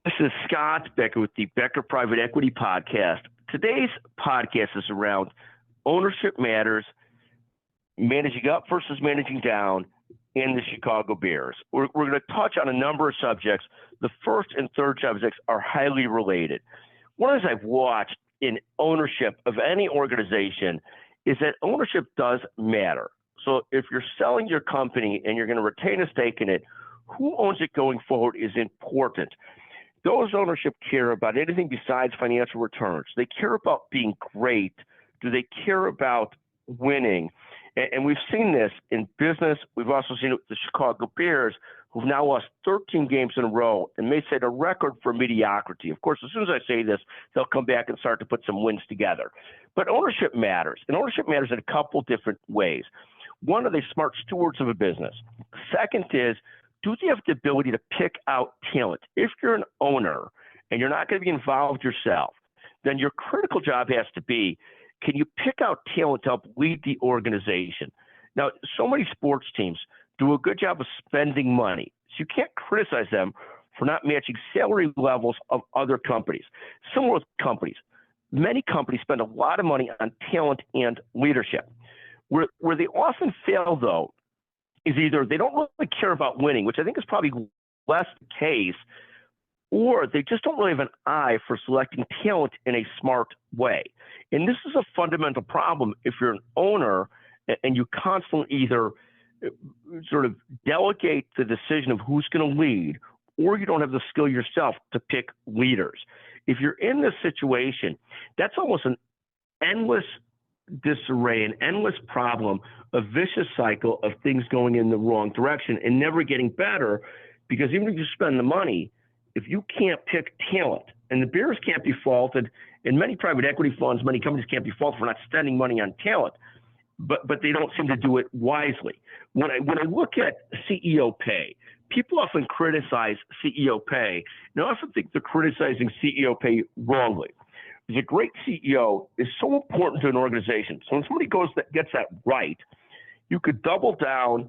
This is Scott Becker with the Becker Private Equity Podcast. Today's podcast is around ownership matters, managing up versus managing down in the Chicago Bears. We're going to touch on a number of subjects. The first and third subjects are highly related. One of the things I've watched in ownership of any organization is that ownership does matter. So if you're selling your company and you're going to retain a stake in it, who owns it going forward is important. Those ownership care about anything besides financial returns. They care about being great. Do they care about winning? And we've seen this in business. We've also seen it with the Chicago Bears, who've now lost 13 games in a row and may set a record for mediocrity. Of course, as soon as I say this, they'll come back and start to put some wins together. But ownership matters, and ownership matters in a couple different ways. One, are they smart stewards of a business? Second is, do they have the ability to pick out talent? If you're an owner and you're not going to be involved yourself, then your critical job has to be, can you pick out talent to help lead the organization? Now, so many sports teams do a good job of spending money, so you can't criticize them for not matching salary levels of other companies. Similar with companies. Many companies spend a lot of money on talent and leadership. Where they often fail, though, is either they don't really care about winning, which I think is probably less the case, or they just don't really have an eye for selecting talent in a smart way. And this is a fundamental problem if you're an owner and you constantly either sort of delegate the decision of who's going to lead, or you don't have the skill yourself to pick leaders. If you're in this situation, that's almost an endless disarray, an endless problem, a vicious cycle of things going in the wrong direction and never getting better, because even if you spend the money, if you can't pick talent, and the Bears can't be faulted, and many private equity funds, many companies can't be faulted for not spending money on talent, but they don't seem to do it wisely. When I look at CEO pay, people often criticize CEO pay, and I often think they're criticizing CEO pay wrongly. Because a great CEO is so important to an organization. So when somebody gets that right, you could double down,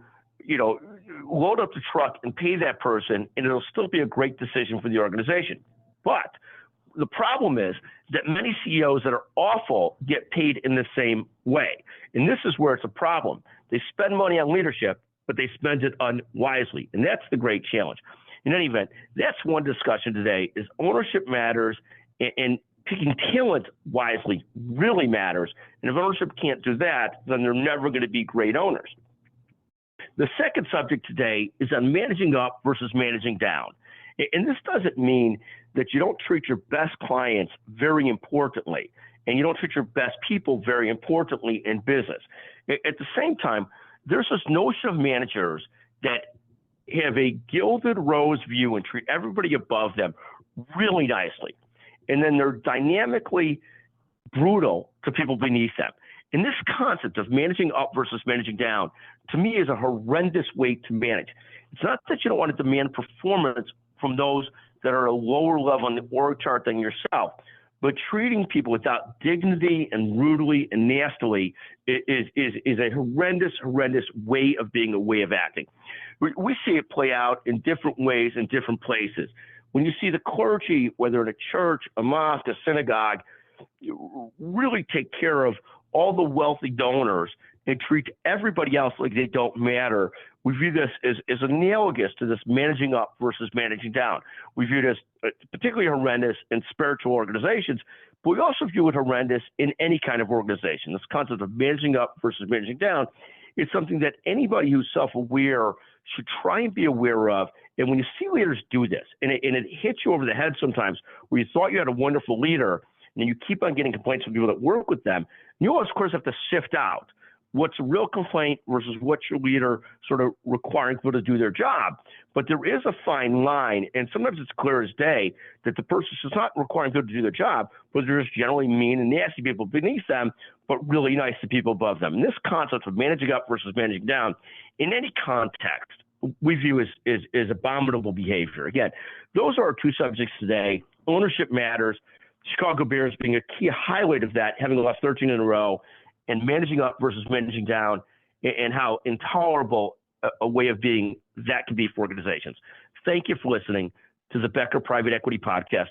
load up the truck and pay that person, and it'll still be a great decision for the organization. But the problem is that many CEOs that are awful get paid in the same way. And this is where it's a problem. They spend money on leadership, but they spend it unwisely. And that's the great challenge. In any event, that's one discussion today, is ownership matters, and picking talent wisely really matters. And if ownership can't do that, then they're never going to be great owners. The second subject today is on managing up versus managing down. And this doesn't mean that you don't treat your best clients very importantly, and you don't treat your best people very importantly in business. At the same time, there's this notion of managers that have a gilded rose view and treat everybody above them really nicely. And then they're dynamically brutal to people beneath them. And this concept of managing up versus managing down, to me, is a horrendous way to manage. It's not that you don't want to demand performance from those that are a lower level on the org chart than yourself, but treating people without dignity and rudely and nastily is a horrendous way of being, a way of acting. We see it play out in different ways in different places. When you see the clergy, whether in a church, a mosque, a synagogue, really take care of all the wealthy donors and treat everybody else like they don't matter, we view this as analogous to this managing up versus managing down. We view this particularly horrendous in spiritual organizations, but we also view it horrendous in any kind of organization. This concept of managing up versus managing down is something that anybody who's self-aware should try and be aware of. And when you see leaders do this, and it hits you over the head sometimes, where you thought you had a wonderful leader, and you keep on getting complaints from people that work with them, you always, of course, have to sift out what's a real complaint versus what's your leader sort of requiring people to do their job. But there is a fine line, and sometimes it's clear as day that the person is not requiring people to do their job, but they're just generally mean and nasty people beneath them, but really nice to people above them. And this concept of managing up versus managing down, in any context, we view as abominable behavior. Again, those are our two subjects today. Ownership matters. Chicago Bears being a key highlight of that, having lost 13 in a row, and managing up versus managing down, and how intolerable a way of being that can be for organizations. Thank you for listening. to the Becker Private Equity Podcast.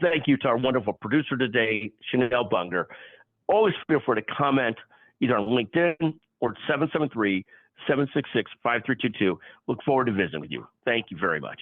Thank you to our wonderful producer today, Chanel Bunger. Always feel free to comment either on LinkedIn or 773-766-5322. Look forward to visiting with you. Thank you very much.